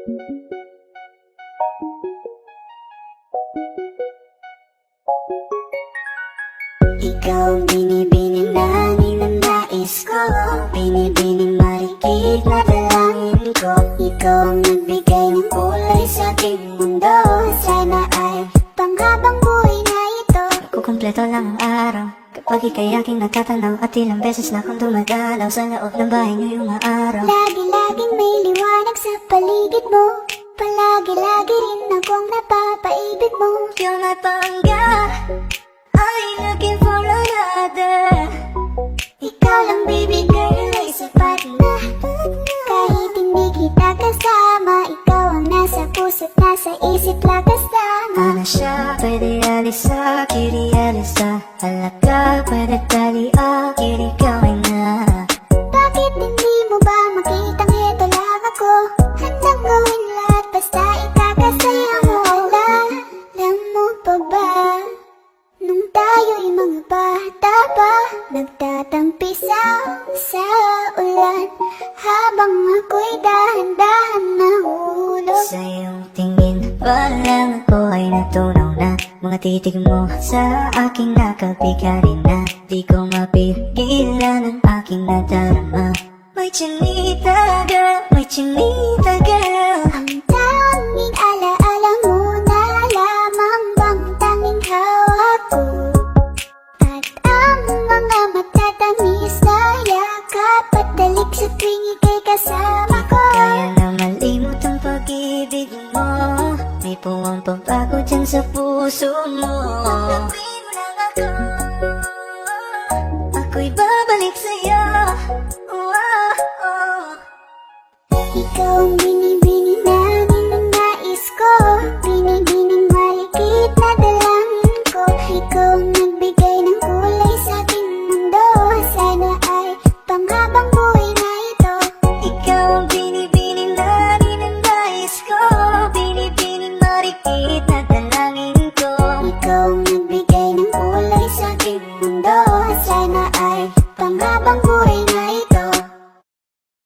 Ikaw ang binibining na ninanais ko, binibining marikit na dalangin ko. Ikaw ang nagbigay ng kulay sa aking mundo, sana ay panghabang buhay na ito. Kukumpleto lang ang araw kapag ika'y aking natatanaw, at ilang beses na akong dumadalaw sa loob ng bahay ngayong araw. Lagi-laging may liwanag sa paligid mo, palagi-lagi rin akong napapaibig mo. You're my pangga, I ain't looking for another. Ikaw lang baby girl ay sapat na. Kahit hindi kita kasama, ikaw ang nasa puso't nasa isip lang kasama. Ano siya, pwede alisa, kiri alisa. Halaka, pwede talia, kiri gawin na. Bakit hindi mo ba makitang heto lang ako? Handang gawin lahat basta ikakasaya mo. Alam mo pa ba, nung tayo'y mga bata pa, nagtatampisaw sa ulan, habang ako'y dahan-dahan nahulog. Sa iyong tingin pa lang ako ay natunaw na. Mga titig mo sa aking nakabigari na. Di ko mapigilan ang aking nadarama. May chinita girl, may chinita girl. Ang tanging alaala mo na lamang bang tanging hawak ko, at ang mga matatamis na yakap at dalik sa tuwing ika'y kasama ko. Kaya na malimot ang pag-ibig mo, may puwang pagbago dyan sa puso mo. Tanggapin mo lang ako, ako'y babalik sa'yo. Ikaw ang binibining na ninanais ko, binibining malikit na dalangin ko. Ikaw ang nagbigay ng kulay sa aking mundo, sana ay panghabang buhay na ito. Ikaw ang binibining na ninanais ko, binibining marikit na dalangin ko. Ikaw ang nagbigay ng kulay sa aking mundo, sana